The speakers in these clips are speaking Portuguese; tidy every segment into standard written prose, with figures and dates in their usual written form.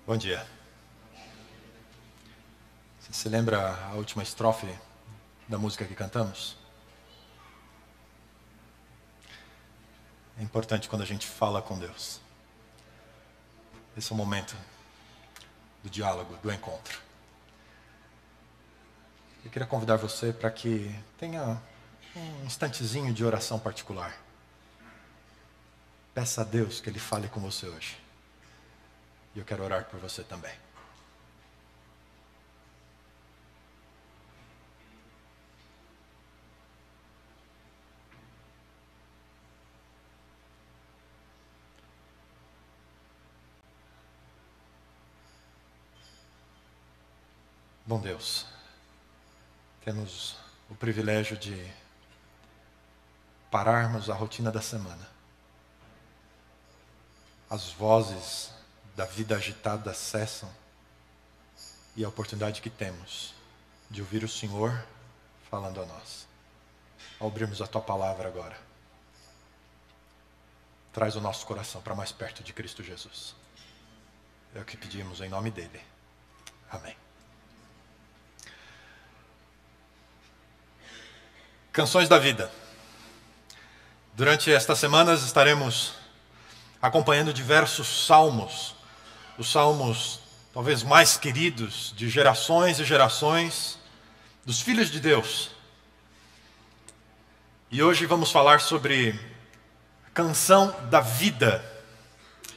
Bom dia. Você se lembra a última estrofe da música que cantamos? É importante quando a gente fala com Deus. Esse é o momento do diálogo, do encontro. Eu queria convidar você para que tenha um instantezinho de oração particular. Peça a Deus que Ele fale com você hoje. E eu quero orar por você também. Bom Deus, temos o privilégio de pararmos a rotina da semana. As vozes da vida agitada cessam e a oportunidade que temos de ouvir o Senhor falando a nós. Ao abrirmos a Tua palavra agora, traz o nosso coração para mais perto de Cristo Jesus. É o que pedimos em nome dEle. Amém. Canções da vida. Durante estas semanas estaremos acompanhando diversos salmos, os salmos talvez mais queridos de gerações e gerações dos filhos de Deus. E hoje vamos falar sobre a canção da vida,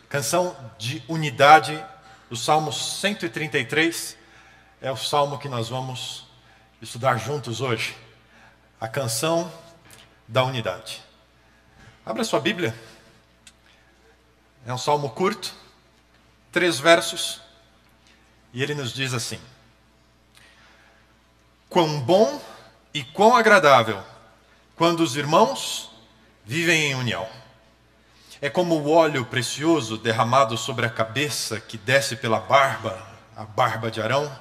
canção de unidade, o Salmo 133, é o salmo que nós vamos estudar juntos hoje. A canção da unidade. Abra sua Bíblia. É um salmo curto, 3 versos, e ele nos diz assim: quão bom e quão agradável quando os irmãos vivem em união. É como o óleo precioso derramado sobre a cabeça que desce pela barba, a barba de Arão,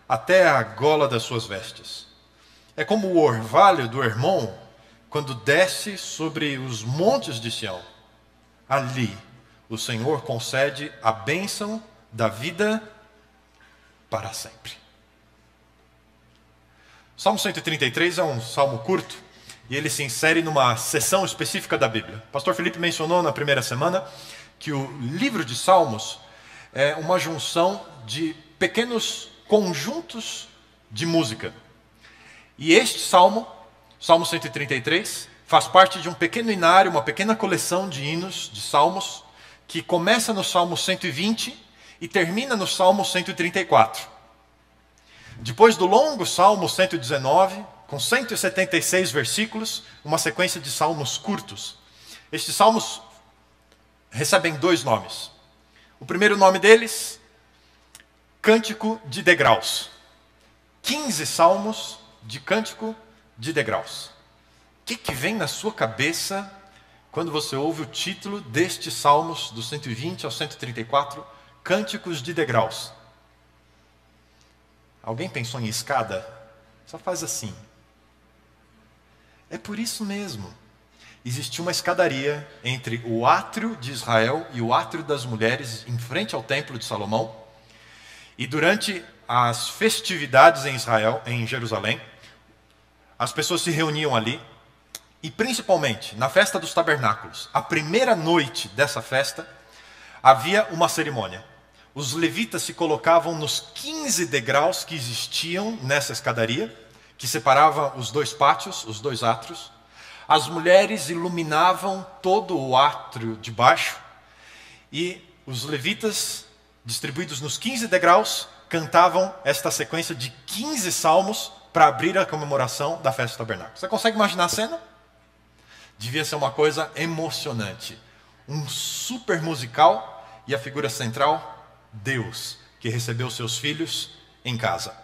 até a gola das suas vestes. É como o orvalho do Hermon, quando desce sobre os montes de Sião. Ali, o Senhor concede a bênção da vida para sempre. O Salmo 133 é um salmo curto, e ele se insere numa seção específica da Bíblia. O pastor Felipe mencionou na primeira semana que o livro de Salmos é uma junção de pequenos conjuntos de música. E este salmo, Salmo 133, faz parte de um pequeno inário, uma pequena coleção de hinos, de salmos, que começa no Salmo 120 e termina no Salmo 134. Depois do longo Salmo 119, com 176 versículos, uma sequência de salmos curtos. Estes salmos recebem 2 nomes. O primeiro nome deles, Cântico de Degraus. 15 salmos de cântico de degraus. O que vem na sua cabeça quando você ouve o título destes salmos, do 120 ao 134, Cânticos de Degraus? Alguém pensou em escada? Só faz assim. É por isso mesmo. Existia uma escadaria entre o átrio de Israel e o átrio das mulheres, em frente ao templo de Salomão. E durante as festividades em Israel, em Jerusalém, as pessoas se reuniam ali, e principalmente na festa dos tabernáculos, a primeira noite dessa festa, havia uma cerimônia. Os levitas se colocavam nos 15 degraus que existiam nessa escadaria, que separava os 2 pátios, os 2 átrios. As mulheres iluminavam todo o átrio de baixo, e os levitas, distribuídos nos 15 degraus, cantavam esta sequência de 15 salmos para abrir a comemoração da festa do tabernáculo. Você consegue imaginar a cena? Devia ser uma coisa emocionante. Um super musical e a figura central, Deus, que recebeu seus filhos em casa.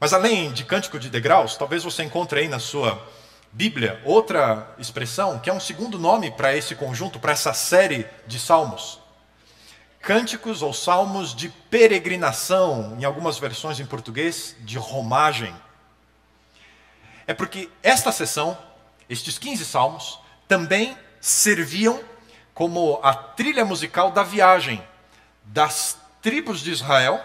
Mas além de cântico de degraus, talvez você encontre aí na sua Bíblia outra expressão, que é um segundo nome para esse conjunto, para essa série de salmos. Cânticos ou salmos de peregrinação, em algumas versões em português, de romagem. É porque esta seção, estes 15 salmos, também serviam como a trilha musical da viagem das tribos de Israel,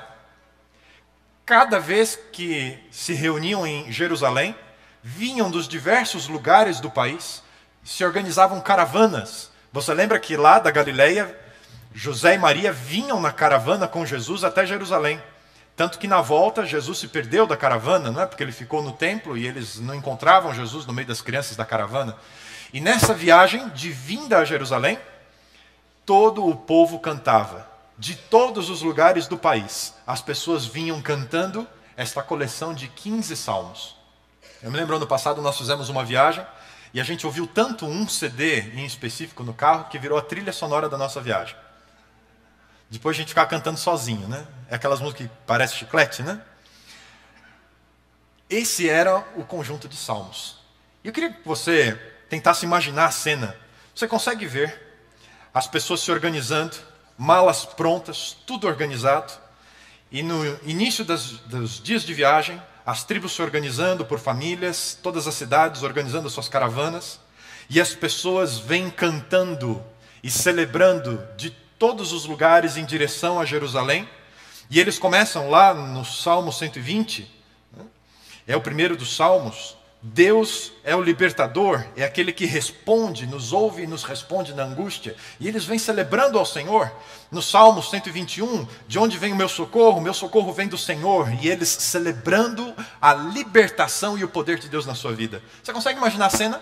cada vez que se reuniam em Jerusalém, vinham dos diversos lugares do país, se organizavam caravanas. Você lembra que lá da Galileia, José e Maria vinham na caravana com Jesus até Jerusalém. Tanto que na volta Jesus se perdeu da caravana, não é? Porque ele ficou no templo e eles não encontravam Jesus no meio das crianças da caravana. E nessa viagem de vinda a Jerusalém, todo o povo cantava. De todos os lugares do país, as pessoas vinham cantando esta coleção de 15 salmos. Eu me lembro, ano passado nós fizemos uma viagem e a gente ouviu tanto um CD em específico no carro que virou a trilha sonora da nossa viagem. Depois a gente ficava cantando sozinho, né? É aquelas músicas que parecem chiclete, né? Esse era o conjunto de salmos. E eu queria que você tentasse imaginar a cena. Você consegue ver as pessoas se organizando, malas prontas, tudo organizado. E no início dos dias de viagem, as tribos se organizando por famílias, todas as cidades organizando suas caravanas. E as pessoas vêm cantando e celebrando de todos os lugares em direção a Jerusalém. E eles começam lá no Salmo 120, né? É o primeiro dos salmos. Deus é o libertador, é aquele que responde, nos ouve e nos responde na angústia. E eles vêm celebrando ao Senhor. No Salmo 121, de onde vem o meu socorro vem do Senhor. E eles celebrando a libertação e o poder de Deus na sua vida. Você consegue imaginar a cena?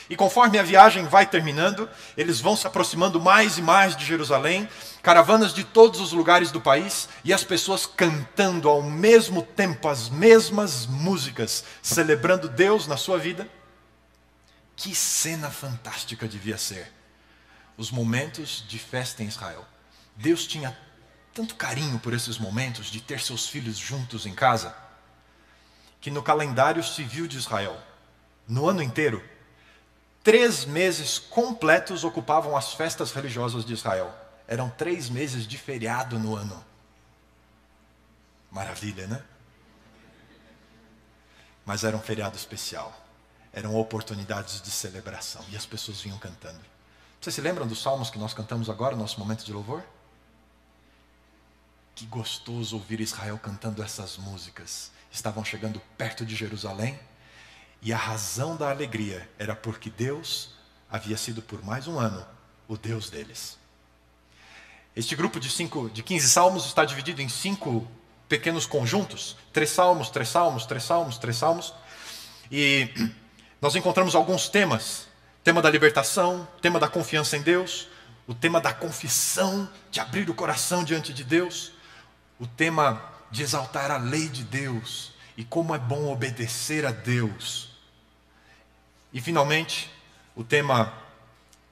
E conforme a viagem vai terminando, eles vão se aproximando mais e mais de Jerusalém, caravanas de todos os lugares do país, e as pessoas cantando ao mesmo tempo as mesmas músicas, celebrando Deus na sua vida. Que cena fantástica devia ser os momentos de festa em Israel. Deus tinha tanto carinho por esses momentos de ter seus filhos juntos em casa, que no calendário civil de Israel, no ano inteiro, 3 meses completos ocupavam as festas religiosas de Israel. Eram 3 meses de feriado no ano. Maravilha, né? Mas era um feriado especial. Eram oportunidades de celebração. E as pessoas vinham cantando. Vocês se lembram dos salmos que nós cantamos agora, no nosso momento de louvor? Que gostoso ouvir Israel cantando essas músicas. Estavam chegando perto de Jerusalém. E a razão da alegria era porque Deus havia sido por mais um ano o Deus deles. Este grupo de 15 salmos está dividido em 5 pequenos conjuntos. 3 salmos, 3 salmos, 3 salmos, 3 salmos. E nós encontramos alguns temas. Tema da libertação, tema da confiança em Deus, o tema da confissão, de abrir o coração diante de Deus, o tema de exaltar a lei de Deus e como é bom obedecer a Deus. E finalmente, o tema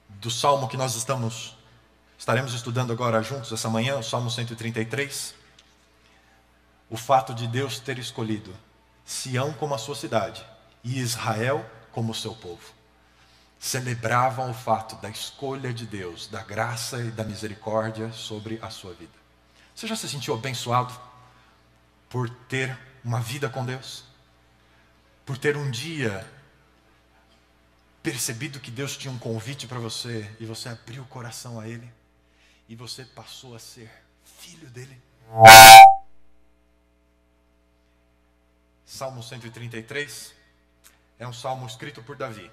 do salmo que nós estaremos estudando agora juntos essa manhã, o Salmo 133. O fato de Deus ter escolhido Sião como a sua cidade e Israel como o seu povo. Celebravam o fato da escolha de Deus, da graça e da misericórdia sobre a sua vida. Você já se sentiu abençoado por ter uma vida com Deus? Por ter um dia percebido que Deus tinha um convite para você e você abriu o coração a Ele e você passou a ser filho dEle? Salmo 133 é um salmo escrito por Davi.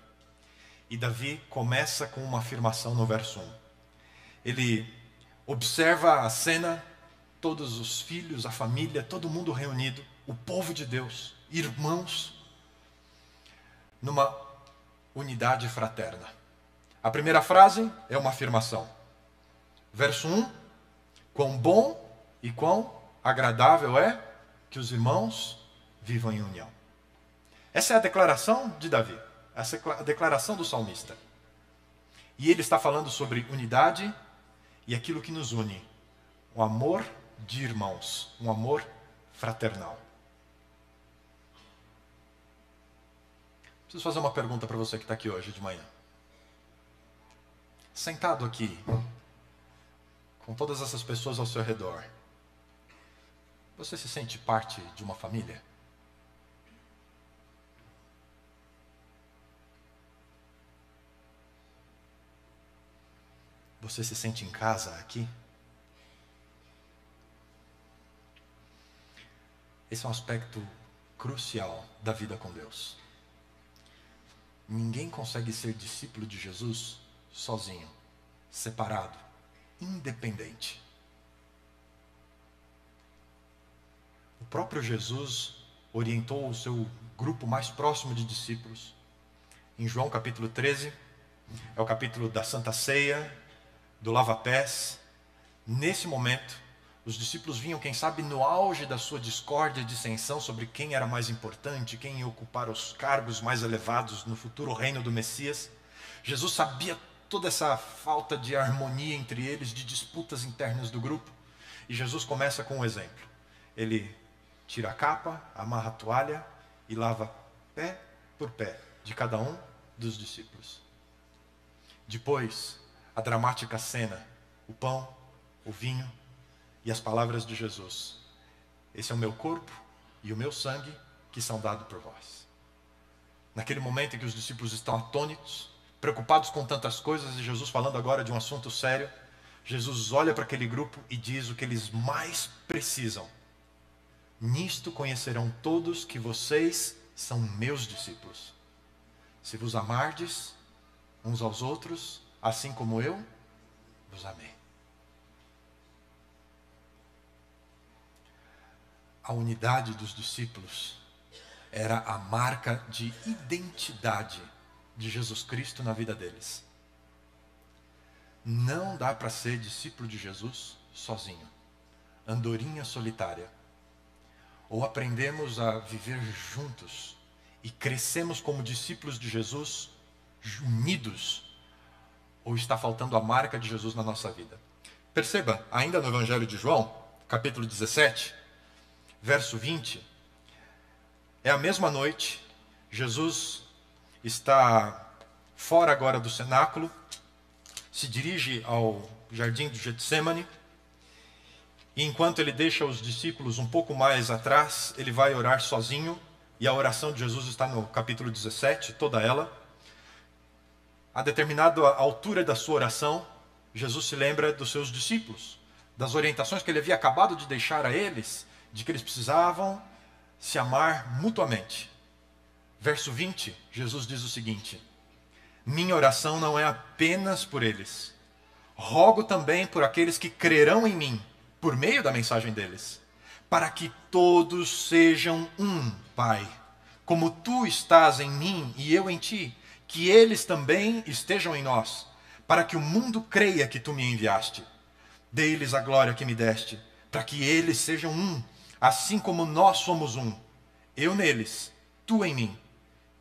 E Davi começa com uma afirmação no verso 1. Ele observa a cena, todos os filhos, a família, todo mundo reunido, o povo de Deus, irmãos, numa unidade fraterna. A primeira frase é uma afirmação. Verso 1, quão bom e quão agradável é que os irmãos vivam em união. Essa é a declaração de Davi, essa é a declaração do salmista. E ele está falando sobre unidade e aquilo que nos une, o amor de irmãos, um amor fraternal. Preciso fazer uma pergunta para você que está aqui hoje de manhã. Sentado aqui, com todas essas pessoas ao seu redor, você se sente parte de uma família? Você se sente em casa aqui? Esse é um aspecto crucial da vida com Deus. Ninguém consegue ser discípulo de Jesus sozinho, separado, independente. O próprio Jesus orientou o seu grupo mais próximo de discípulos. Em João capítulo 13, é o capítulo da Santa Ceia, do lava-pés. Nesse momento, os discípulos vinham, quem sabe, no auge da sua discórdia e dissensão sobre quem era mais importante, quem ia ocupar os cargos mais elevados no futuro reino do Messias. Jesus sabia toda essa falta de harmonia entre eles, de disputas internas do grupo. E Jesus começa com um exemplo. Ele tira a capa, amarra a toalha e lava pé por pé de cada um dos discípulos. Depois, a dramática cena, o pão, o vinho e as palavras de Jesus. Esse é o meu corpo e o meu sangue que são dados por vós. Naquele momento em que os discípulos estão atônitos, preocupados com tantas coisas, e Jesus falando agora de um assunto sério, Jesus olha para aquele grupo e diz o que eles mais precisam. Nisto conhecerão todos que vocês são meus discípulos, se vos amardes uns aos outros, assim como eu vos amei. A unidade dos discípulos era a marca de identidade de Jesus Cristo na vida deles. Não dá para ser discípulo de Jesus sozinho, andorinha solitária. Ou aprendemos a viver juntos e crescemos como discípulos de Jesus, unidos, ou está faltando a marca de Jesus na nossa vida. Perceba, ainda no Evangelho de João, capítulo 17, verso 20, é a mesma noite, Jesus está fora agora do cenáculo, se dirige ao jardim do Getsemane, e enquanto ele deixa os discípulos um pouco mais atrás, ele vai orar sozinho, e a oração de Jesus está no capítulo 17, toda ela. A determinada altura da sua oração, Jesus se lembra dos seus discípulos, das orientações que ele havia acabado de deixar a eles, de que eles precisavam se amar mutuamente. Verso 20, Jesus diz o seguinte: minha oração não é apenas por eles, rogo também por aqueles que crerão em mim, por meio da mensagem deles, para que todos sejam um, Pai, como tu estás em mim e eu em ti, que eles também estejam em nós, para que o mundo creia que tu me enviaste. Dei-lhes a glória que me deste, para que eles sejam um, assim como nós somos um, eu neles, tu em mim,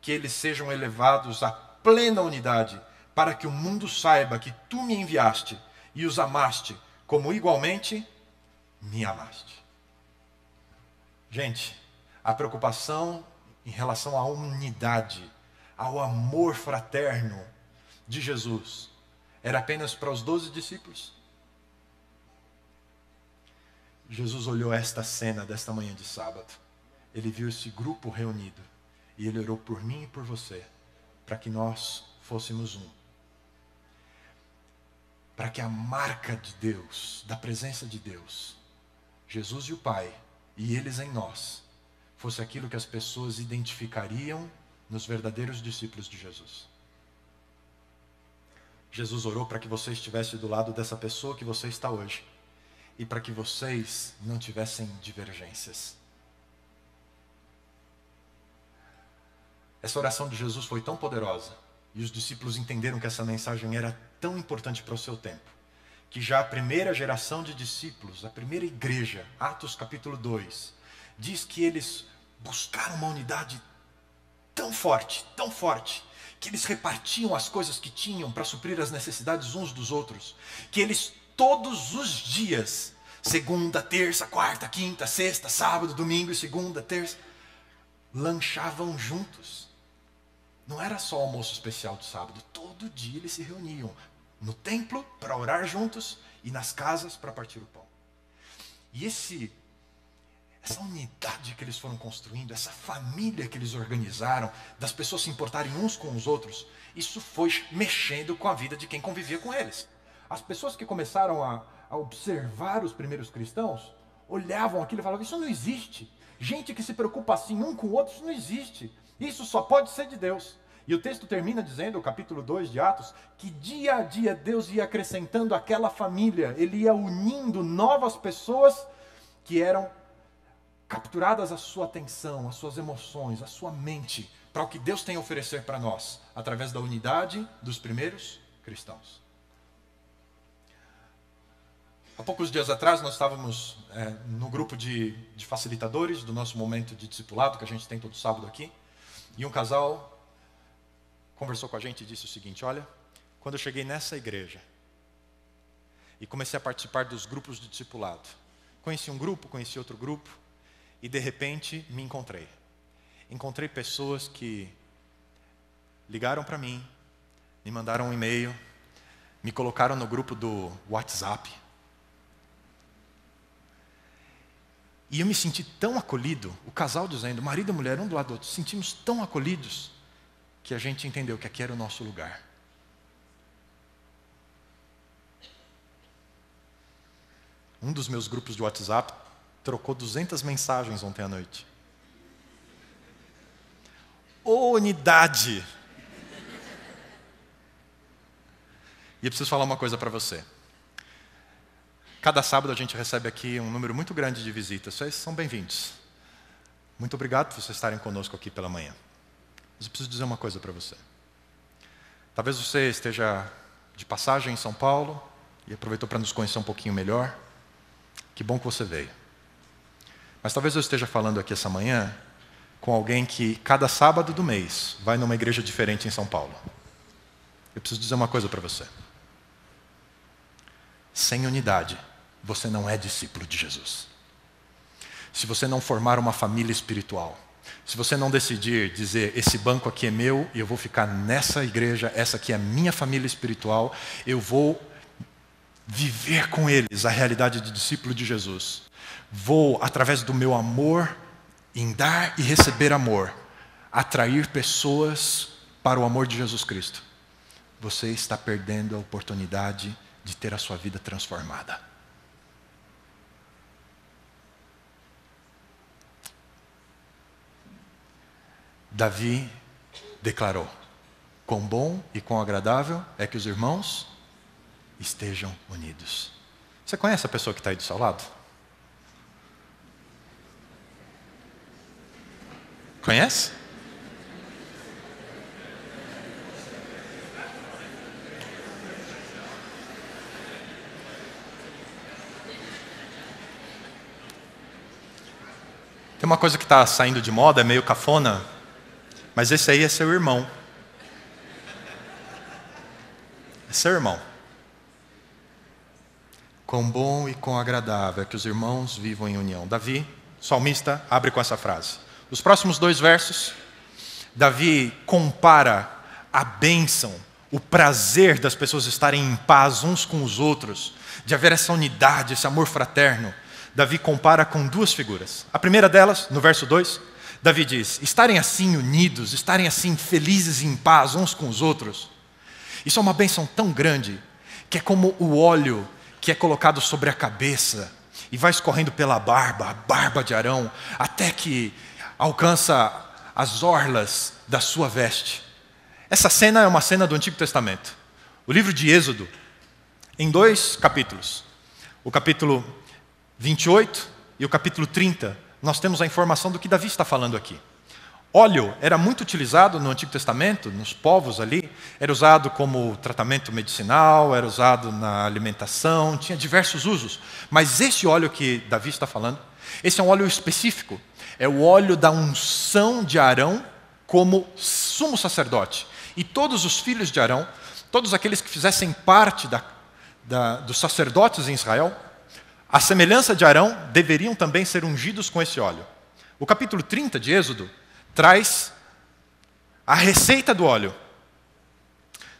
que eles sejam elevados à plena unidade, para que o mundo saiba que tu me enviaste e os amaste, como igualmente me amaste. Gente, a preocupação em relação à unidade, ao amor fraterno de Jesus, era apenas para os 12 discípulos? Jesus olhou esta cena desta manhã de sábado. Ele viu esse grupo reunido e ele orou por mim e por você, para que nós fôssemos um. Para que a marca de Deus, da presença de Deus, Jesus e o Pai, e eles em nós, fosse aquilo que as pessoas identificariam nos verdadeiros discípulos de Jesus. Jesus orou para que você estivesse do lado dessa pessoa que você está hoje, e para que vocês não tivessem divergências. Essa oração de Jesus foi tão poderosa, e os discípulos entenderam que essa mensagem era tão importante para o seu tempo, que já a primeira geração de discípulos, a primeira igreja, Atos capítulo 2, diz que eles buscaram uma unidade tão forte, que eles repartiam as coisas que tinham para suprir as necessidades uns dos outros, que eles todos os dias, segunda, terça, quarta, quinta, sexta, sábado, domingo e segunda, terça, lanchavam juntos. Não era só o almoço especial do sábado, todo dia eles se reuniam no templo para orar juntos e nas casas para partir o pão. E essa unidade que eles foram construindo, essa família que eles organizaram, das pessoas se importarem uns com os outros, isso foi mexendo com a vida de quem convivia com eles. As pessoas que começaram a observar os primeiros cristãos, olhavam aquilo e falavam, isso não existe. Gente que se preocupa assim um com o outro, isso não existe. Isso só pode ser de Deus. E o texto termina dizendo, o capítulo 2 de Atos, que dia a dia Deus ia acrescentando aquela família, Ele ia unindo novas pessoas que eram capturadas a sua atenção, as suas emoções, a sua mente, para o que Deus tem a oferecer para nós, através da unidade dos primeiros cristãos. Há poucos dias atrás nós estávamos no grupo de facilitadores do nosso momento de discipulado, que a gente tem todo sábado aqui, e um casal conversou com a gente e disse o seguinte: olha, quando eu cheguei nessa igreja e comecei a participar dos grupos de discipulado, conheci um grupo, conheci outro grupo, e de repente me encontrei. Encontrei pessoas que ligaram para mim, me mandaram um e-mail, me colocaram no grupo do WhatsApp. E eu me senti tão acolhido, o casal dizendo, marido e mulher, um do lado do outro, sentimos tão acolhidos, que a gente entendeu que aqui era o nosso lugar. Um dos meus grupos de WhatsApp trocou 200 mensagens ontem à noite. Unidade! E eu preciso falar uma coisa para você. Cada sábado a gente recebe aqui um número muito grande de visitas. Vocês são bem-vindos. Muito obrigado por vocês estarem conosco aqui pela manhã. Mas eu preciso dizer uma coisa para você. Talvez você esteja de passagem em São Paulo e aproveitou para nos conhecer um pouquinho melhor. Que bom que você veio. Mas talvez eu esteja falando aqui essa manhã com alguém que cada sábado do mês vai numa igreja diferente em São Paulo. Eu preciso dizer uma coisa para você. Sem unidade, você não é discípulo de Jesus. Se você não formar uma família espiritual, se você não decidir dizer, esse banco aqui é meu e eu vou ficar nessa igreja, essa aqui é a minha família espiritual, eu vou viver com eles a realidade de discípulo de Jesus. Vou, através do meu amor, em dar e receber amor, atrair pessoas para o amor de Jesus Cristo. Você está perdendo a oportunidade de ter a sua vida transformada. Davi declarou: quão bom e quão agradável é que os irmãos estejam unidos. Você conhece a pessoa que está aí do seu lado? Conhece? Tem uma coisa que está saindo de moda, é meio cafona, mas esse aí é seu irmão. É seu irmão. Quão bom e quão agradável é que os irmãos vivam em união. Davi, salmista, abre com essa frase. Os próximos 2 versos, Davi compara a bênção, o prazer das pessoas estarem em paz uns com os outros, de haver essa unidade, esse amor fraterno. Davi compara com 2 figuras. A primeira delas, no verso 2, Davi diz, estarem assim unidos, estarem assim felizes e em paz uns com os outros, isso é uma bênção tão grande, que é como o óleo que é colocado sobre a cabeça, e vai escorrendo pela barba, a barba de Arão, até que alcança as orlas da sua veste. Essa cena é uma cena do Antigo Testamento. O livro de Êxodo, em 2 capítulos, o capítulo 28 e o capítulo 30, nós temos a informação do que Davi está falando aqui. Óleo era muito utilizado no Antigo Testamento, nos povos ali, era usado como tratamento medicinal, era usado na alimentação, tinha diversos usos. Mas esse óleo que Davi está falando, esse é um óleo específico, é o óleo da unção de Arão como sumo sacerdote. E todos os filhos de Arão, todos aqueles que fizessem parte dos sacerdotes em Israel, à semelhança de Arão, deveriam também ser ungidos com esse óleo. O capítulo 30 de Êxodo traz a receita do óleo.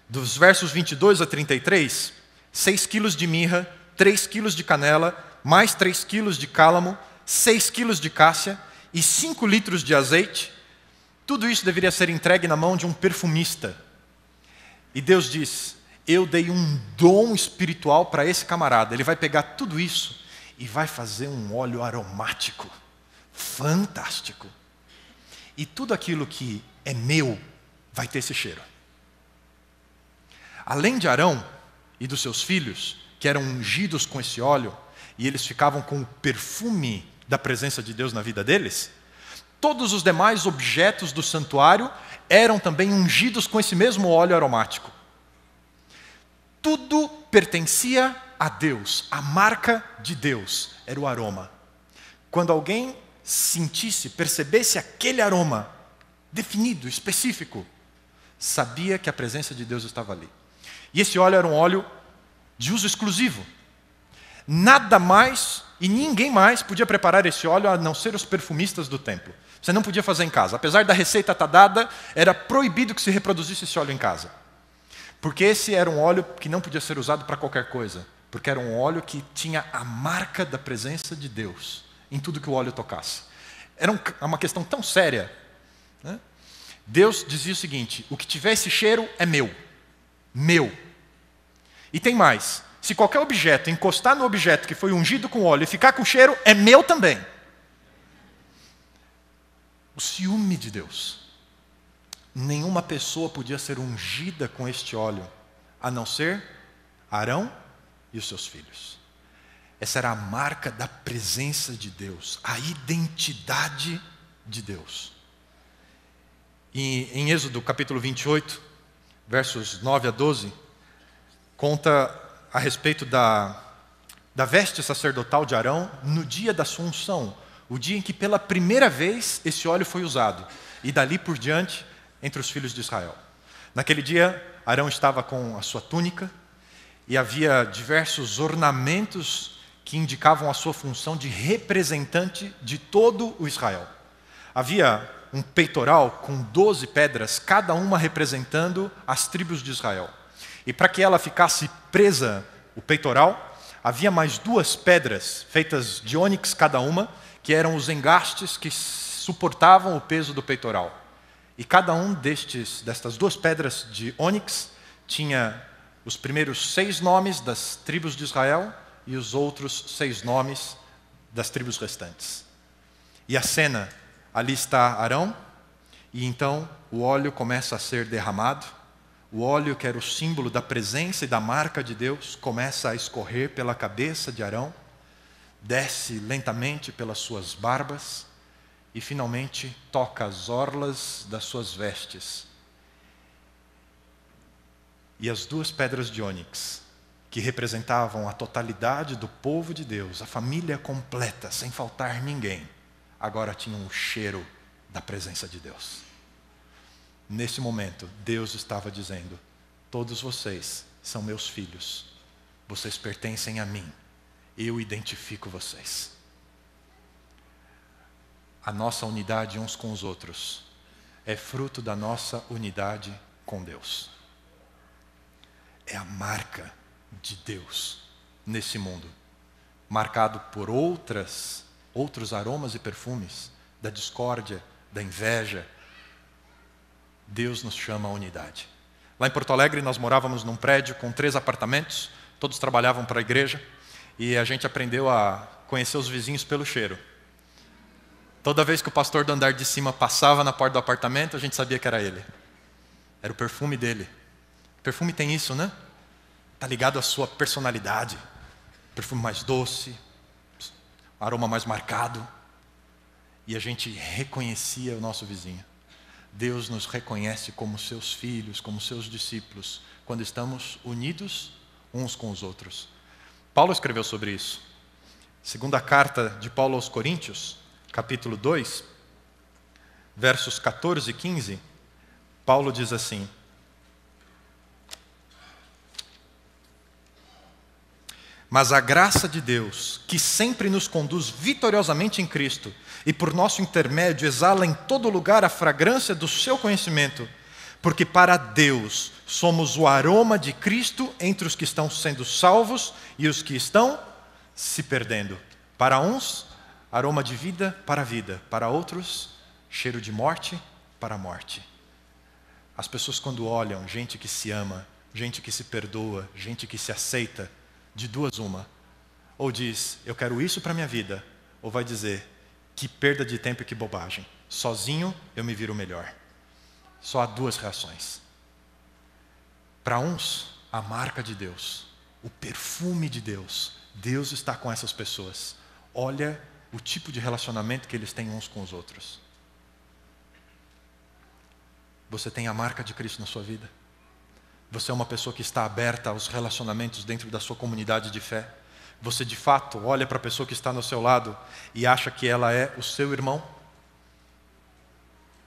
Dos versos 22 a 33, 6 quilos de mirra, 3 quilos de canela, mais 3 quilos de cálamo, 6 quilos de cássia e 5 litros de azeite. Tudo isso deveria ser entregue na mão de um perfumista. E Deus diz, eu dei um dom espiritual para esse camarada. Ele vai pegar tudo isso e vai fazer um óleo aromático, fantástico. E tudo aquilo que é meu vai ter esse cheiro. Além de Arão e dos seus filhos, que eram ungidos com esse óleo, e eles ficavam com o perfume da presença de Deus na vida deles, todos os demais objetos do santuário eram também ungidos com esse mesmo óleo aromático. Tudo pertencia a Deus, a marca de Deus era o aroma. Quando alguém sentisse, percebesse aquele aroma definido, específico, sabia que a presença de Deus estava ali. E esse óleo era um óleo de uso exclusivo. Nada mais e ninguém mais podia preparar esse óleo a não ser os perfumistas do templo. Você não podia fazer em casa. Apesar da receita estar dada, era proibido que se reproduzisse esse óleo em casa. Porque esse era um óleo que não podia ser usado para qualquer coisa. Porque era um óleo que tinha a marca da presença de Deus em tudo que o óleo tocasse. Era uma questão tão séria, né? Deus dizia o seguinte: o que tiver esse cheiro é meu. Meu. E tem mais. Se qualquer objeto encostar no objeto que foi ungido com óleo e ficar com cheiro, é meu também. O ciúme de Deus. Nenhuma pessoa podia ser ungida com este óleo, a não ser Arão e os seus filhos. Essa era a marca da presença de Deus, a identidade de Deus. E em Êxodo capítulo 28, versos 9 a 12, conta a respeito da veste sacerdotal de Arão no dia da sua unção, o dia em que pela primeira vez esse óleo foi usado, e dali por diante entre os filhos de Israel. Naquele dia, Arão estava com a sua túnica, e havia diversos ornamentos que indicavam a sua função de representante de todo o Israel. Havia um peitoral com 12 pedras, cada uma representando as tribos de Israel. E para que ela ficasse presa, o peitoral, havia mais 2 pedras, feitas de ônix cada uma, que eram os engastes que suportavam o peso do peitoral. E cada um destas 2 pedras de ônix tinha os primeiros 6 nomes das tribos de Israel e os outros 6 nomes das tribos restantes. E a cena, ali está Arão, e então o óleo começa a ser derramado. O óleo, que era o símbolo da presença e da marca de Deus, começa a escorrer pela cabeça de Arão, desce lentamente pelas suas barbas e finalmente toca as orlas das suas vestes. E as 2 pedras de ônix, que representavam a totalidade do povo de Deus, a família completa, sem faltar ninguém, agora tinham o cheiro da presença de Deus. Nesse momento, Deus estava dizendo: todos vocês são meus filhos, vocês pertencem a mim, eu identifico vocês. A nossa unidade uns com os outros é fruto da nossa unidade com Deus. É a marca de Deus nesse mundo, marcado por outros aromas e perfumes, da discórdia, da inveja. Deus nos chama à unidade. Lá em Porto Alegre nós morávamos num prédio com 3 apartamentos, todos trabalhavam para a igreja, e a gente aprendeu a conhecer os vizinhos pelo cheiro. Toda vez que o pastor do andar de cima passava na porta do apartamento, a gente sabia que era ele. Era o perfume dele. O perfume tem isso, né? Está ligado à sua personalidade. Perfume mais doce, aroma mais marcado. E a gente reconhecia o nosso vizinho. Deus nos reconhece como seus filhos, como seus discípulos, quando estamos unidos uns com os outros. Paulo escreveu sobre isso. Segunda carta de Paulo aos Coríntios, capítulo 2, versos 14 e 15, Paulo diz assim: mas a graça de Deus, que sempre nos conduz vitoriosamente em Cristo, e por nosso intermédio exala em todo lugar a fragrância do seu conhecimento, porque para Deus somos o aroma de Cristo entre os que estão sendo salvos e os que estão se perdendo. Para uns, aroma de vida para a vida, para outros, cheiro de morte para a morte. As pessoas, quando olham gente que se ama, gente que se perdoa, gente que se aceita, de 2 uma, ou diz: eu quero isso para a minha vida, ou vai dizer: Que perda de tempo e que bobagem. Sozinho eu me viro melhor. Só há duas reações. Para uns, a marca de Deus, o perfume de Deus. Deus está com essas pessoas. Olha o tipo de relacionamento que eles têm uns com os outros. Você tem a marca de Cristo na sua vida? Você é uma pessoa que está aberta aos relacionamentos dentro da sua comunidade de fé? Você de fato olha para a pessoa que está no seu lado e acha que ela é o seu irmão?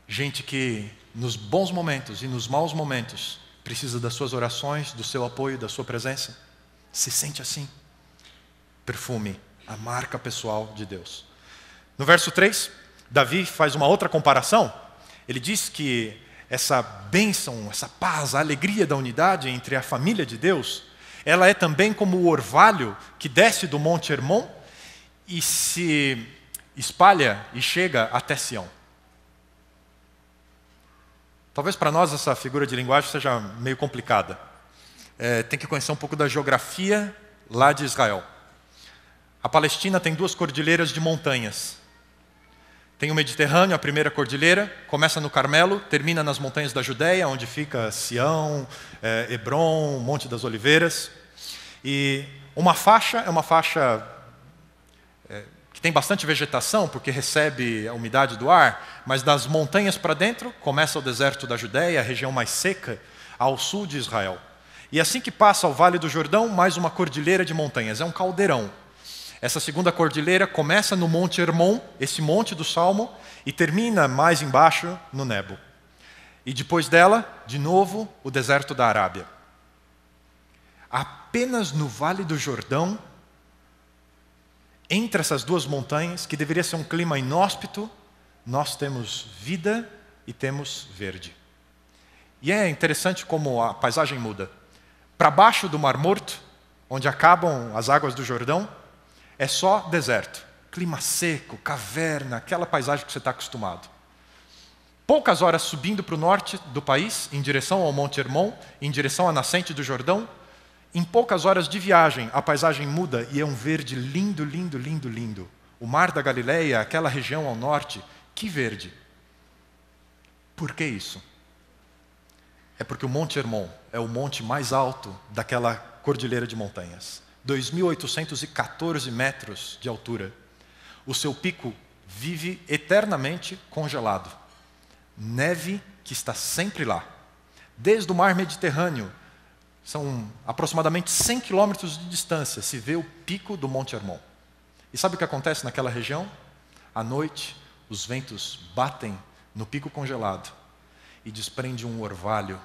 Gente que nos bons momentos e nos maus momentos precisa das suas orações, do seu apoio, da sua presença. Se sente assim. Perfume, a marca pessoal de Deus. No verso 3, Davi faz uma outra comparação. Ele diz que essa bênção, essa paz, a alegria da unidade entre a família de Deus, ela é também como o orvalho que desce do Monte Hermon e se espalha e chega até Sião. Talvez para nós essa figura de linguagem seja meio complicada. Tem que conhecer um pouco da geografia lá de Israel. A Palestina tem duas cordilheiras de montanhas. Tem o Mediterrâneo, a primeira cordilheira, começa no Carmelo, termina nas montanhas da Judéia, onde fica Sião, Hebrom, Monte das Oliveiras. E uma faixa é uma faixa que tem bastante vegetação, porque recebe a umidade do ar, mas das montanhas para dentro, começa o deserto da Judéia, a região mais seca, ao sul de Israel. E assim que passa o Vale do Jordão, mais uma cordilheira de montanhas, é um caldeirão. Essa segunda cordilheira começa no Monte Hermon, esse monte do Salmo, e termina mais embaixo no Nebo. E depois dela, de novo, o deserto da Arábia. Apenas no Vale do Jordão, entre essas duas montanhas, que deveria ser um clima inóspito, nós temos vida e temos verde. E é interessante como a paisagem muda. Para baixo do Mar Morto, onde acabam as águas do Jordão, é só deserto, clima seco, caverna, aquela paisagem que você está acostumado. Poucas horas subindo para o norte do país, em direção ao Monte Hermon, em direção à nascente do Jordão, em poucas horas de viagem, a paisagem muda e é um verde lindo, lindo, lindo, lindo. O Mar da Galileia, aquela região ao norte, que verde. Por que isso? É porque o Monte Hermon é o monte mais alto daquela cordilheira de montanhas. 2.814 metros de altura. O seu pico vive eternamente congelado. Neve que está sempre lá. Desde o mar Mediterrâneo, são aproximadamente 100 quilômetros de distância, se vê o pico do Monte Hermon. E sabe o que acontece naquela região? À noite, os ventos batem no pico congelado e desprende um orvalho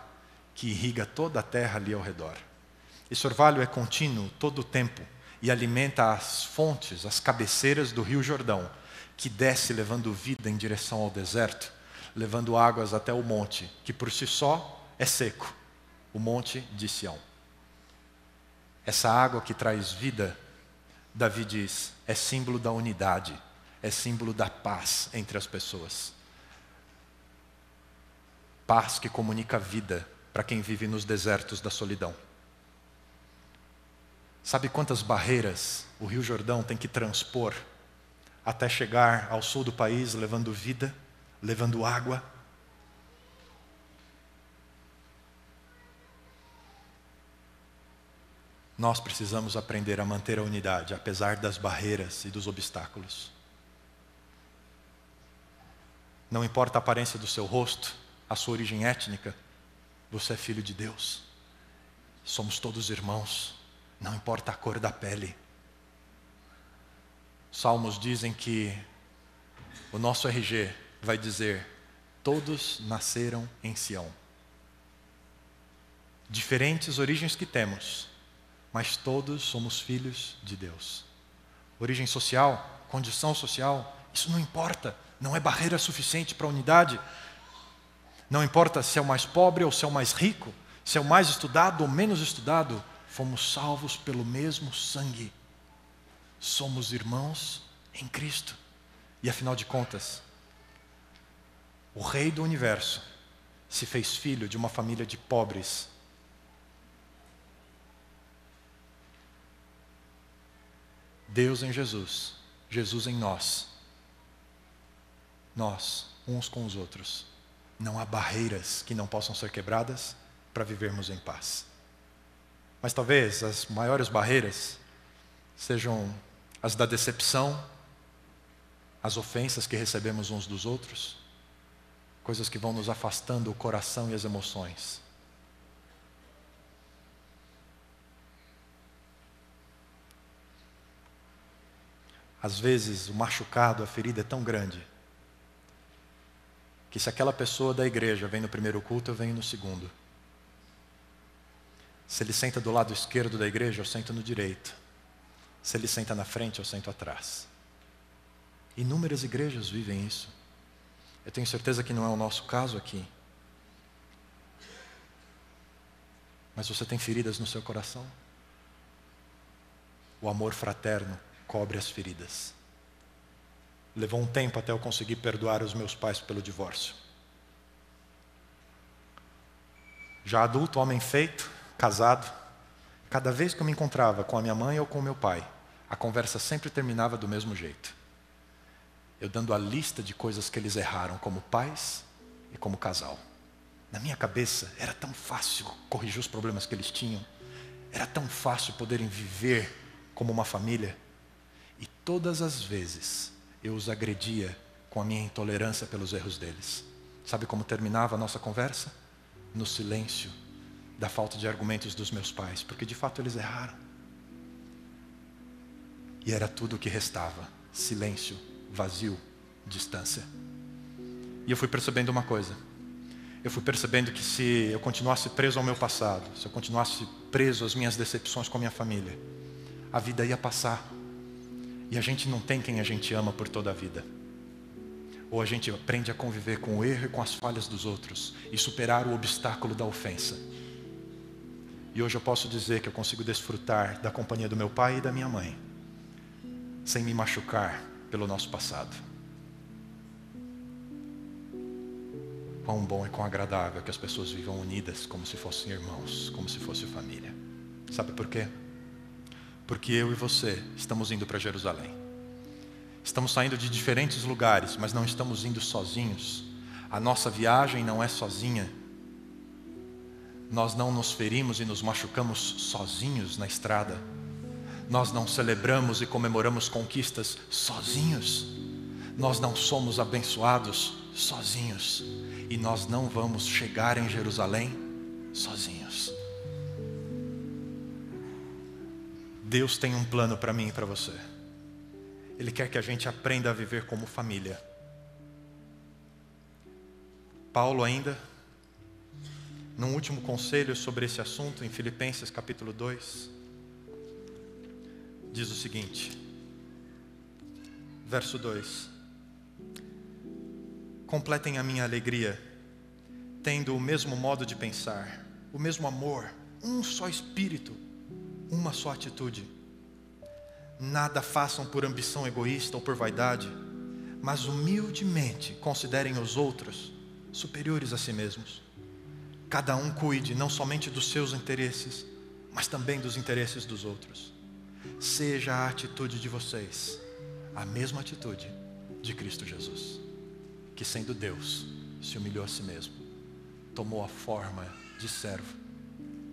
que irriga toda a terra ali ao redor. Esse orvalho é contínuo todo o tempo e alimenta as fontes, as cabeceiras do Rio Jordão, que desce levando vida em direção ao deserto, levando águas até o monte, que por si só é seco, o monte de Sião. Essa água que traz vida, Davi diz, é símbolo da unidade, é símbolo da paz entre as pessoas. Paz que comunica vida para quem vive nos desertos da solidão. Sabe quantas barreiras o Rio Jordão tem que transpor até chegar ao sul do país, levando vida, levando água? Nós precisamos aprender a manter a unidade, apesar das barreiras e dos obstáculos. Não importa a aparência do seu rosto, a sua origem étnica, você é filho de Deus. Somos todos irmãos, não importa a cor da pele. Salmos dizem que o nosso RG vai dizer: todos nasceram em Sião. Diferentes origens que temos, mas todos somos filhos de Deus. Origem social, condição social, isso não importa, não é barreira suficiente para a unidade. Não importa se é o mais pobre ou se é o mais rico, se é o mais estudado ou menos estudado, fomos salvos pelo mesmo sangue. Somos irmãos em Cristo. E afinal de contas, o Rei do Universo se fez filho de uma família de pobres. Deus em Jesus, Jesus em nós. nós, uns com os outros. Não há barreiras que não possam ser quebradas para vivermos em paz. Mas talvez as maiores barreiras sejam as da decepção, as ofensas que recebemos uns dos outros, coisas que vão nos afastando o coração e as emoções. Às vezes o machucado, a ferida é tão grande, que se aquela pessoa da igreja vem no primeiro culto, eu venho no segundo. Se ele senta do lado esquerdo da igreja, eu sento no direito. Se ele senta na frente, eu sento atrás. Inúmeras igrejas vivem isso. Eu tenho certeza que não é o nosso caso aqui. Mas você tem feridas no seu coração? O amor fraterno cobre as feridas. Levou um tempo até eu conseguir perdoar os meus pais pelo divórcio. Já adulto, homem feito, casado, cada vez que eu me encontrava com a minha mãe ou com o meu pai, a conversa sempre terminava do mesmo jeito. Eu dando a lista de coisas que eles erraram como pais e como casal. Na minha cabeça era tão fácil corrigir os problemas que eles tinham. Era tão fácil poderem viver como uma família. E todas as vezes eu os agredia com a minha intolerância pelos erros deles. Sabe como terminava a nossa conversa? No silêncio da falta de argumentos dos meus pais, porque de fato eles erraram. E era tudo o que restava: silêncio, vazio, distância. E eu fui percebendo uma coisa. Eu fui percebendo que se eu continuasse preso ao meu passado, se eu continuasse preso às minhas decepções com a minha família, a vida ia passar. E a gente não tem quem a gente ama por toda a vida. Ou a gente aprende a conviver com o erro e com as falhas dos outros e superar o obstáculo da ofensa. E hoje eu posso dizer que eu consigo desfrutar da companhia do meu pai e da minha mãe, sem me machucar pelo nosso passado. Quão bom e quão agradável que as pessoas vivam unidas como se fossem irmãos, como se fosse família. Sabe por quê? Porque eu e você estamos indo para Jerusalém. Estamos saindo de diferentes lugares, mas não estamos indo sozinhos. A nossa viagem não é sozinha. Nós não nos ferimos e nos machucamos sozinhos na estrada. Nós não celebramos e comemoramos conquistas sozinhos. Nós não somos abençoados sozinhos. E nós não vamos chegar em Jerusalém sozinhos. Deus tem um plano para mim e para você. Ele quer que a gente aprenda a viver como família. Paulo ainda, num último conselho sobre esse assunto, em Filipenses capítulo 2, diz o seguinte, verso 2: completem a minha alegria, tendo o mesmo modo de pensar, o mesmo amor, um só espírito, uma só atitude. Nada façam por ambição egoísta ou por vaidade, mas humildemente considerem os outros superiores a si mesmos. Cada um cuide não somente dos seus interesses, mas também dos interesses dos outros. Seja a atitude de vocês a mesma atitude de Cristo Jesus, que sendo Deus, se humilhou a si mesmo, tomou a forma de servo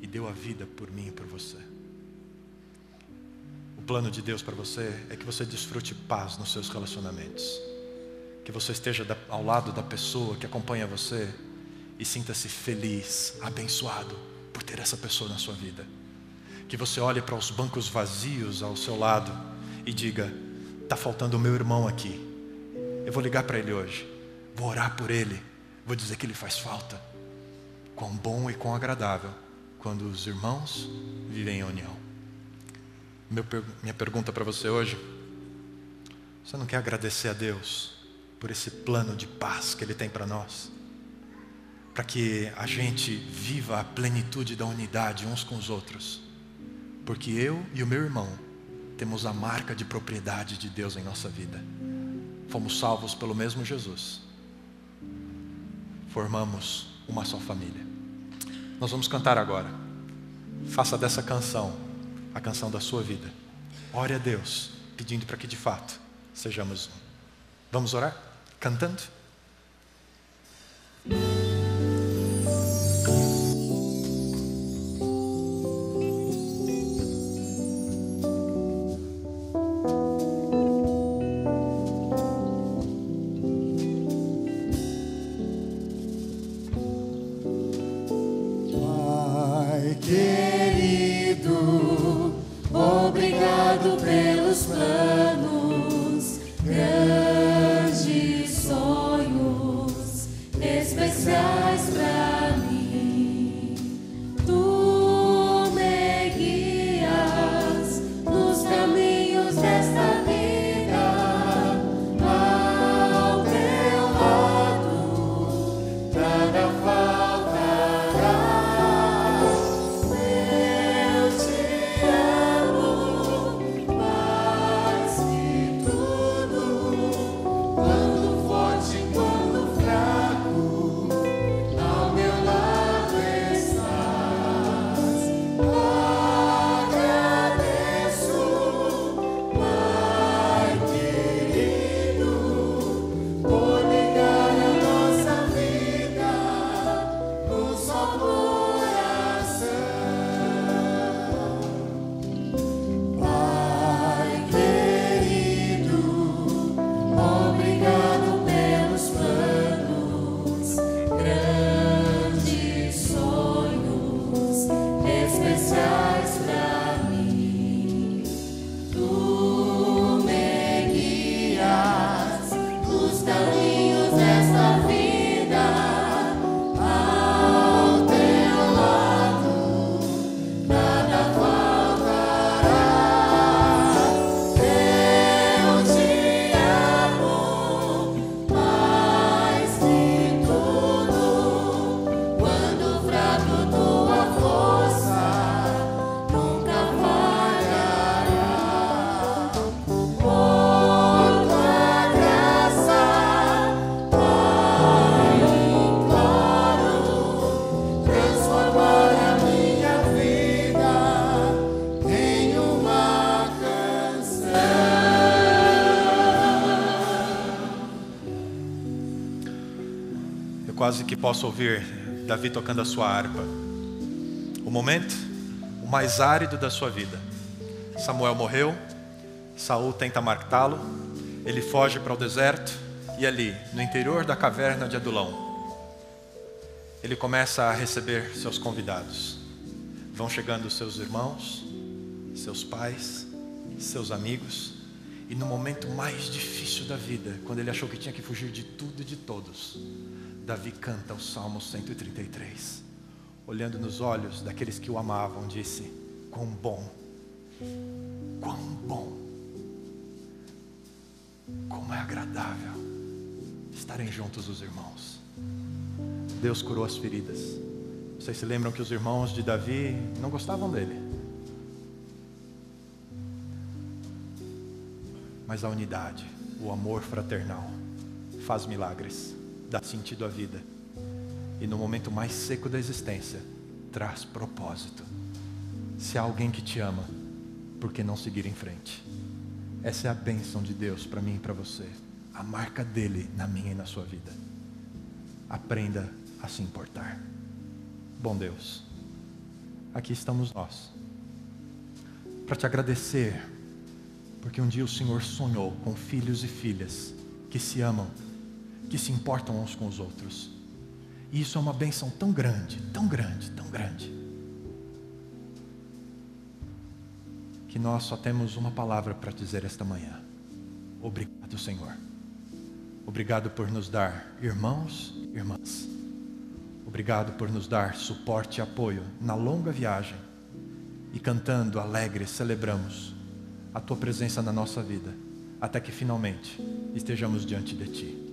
e deu a vida por mim e por você. O plano de Deus para você é que você desfrute paz nos seus relacionamentos, que você esteja ao lado da pessoa que acompanha você e sinta-se feliz, abençoado por ter essa pessoa na sua vida. Que você olhe para os bancos vazios ao seu lado e diga: está faltando o meu irmão aqui, eu vou ligar para ele hoje, vou orar por ele, vou dizer que ele faz falta. Quão bom e quão agradável quando os irmãos vivem em união. Minha pergunta para você hoje: você não quer agradecer a Deus por esse plano de paz que Ele tem para nós? Para que a gente viva a plenitude da unidade uns com os outros. Porque eu e o meu irmão temos a marca de propriedade de Deus em nossa vida. Fomos salvos pelo mesmo Jesus. Formamos uma só família. Nós vamos cantar agora. Faça dessa canção a canção da sua vida. Ore a Deus, pedindo para que de fato sejamos um. Vamos orar? Cantando? Quase que posso ouvir Davi tocando a sua harpa. O momento, o mais árido da sua vida. Samuel morreu, Saul tenta matá-lo, ele foge para o deserto e ali, no interior da caverna de Adulão, ele começa a receber seus convidados. Vão chegando seus irmãos, seus pais, seus amigos, e no momento mais difícil da vida, quando ele achou que tinha que fugir de tudo e de todos, Davi canta o Salmo 133, olhando nos olhos daqueles que o amavam, disse: quão bom, como é agradável estarem juntos os irmãos. Deus curou as feridas. Vocês se lembram que os irmãos de Davi não gostavam dele, mas a unidade, o amor fraternal faz milagres, dá sentido à vida, e no momento mais seco da existência traz propósito. Se há alguém que te ama, por que não seguir em frente? Essa é a bênção de Deus para mim e para você, a marca dele na minha e na sua vida. Aprenda a se importar. Bom Deus, aqui estamos nós para te agradecer, porque um dia o Senhor sonhou com filhos e filhas que se amam, que se importam uns com os outros. E isso é uma bênção tão grande, tão grande, tão grande, que nós só temos uma palavra para dizer esta manhã: obrigado, Senhor. Obrigado por nos dar irmãos e irmãs. Obrigado por nos dar suporte e apoio na longa viagem. E cantando alegres celebramos a tua presença na nossa vida, até que finalmente estejamos diante de ti.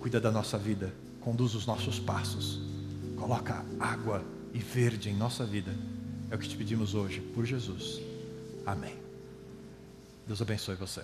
Cuida da nossa vida, conduz os nossos passos, coloca água e verde em nossa vida. É o que te pedimos hoje, por Jesus. Amém. Deus abençoe você.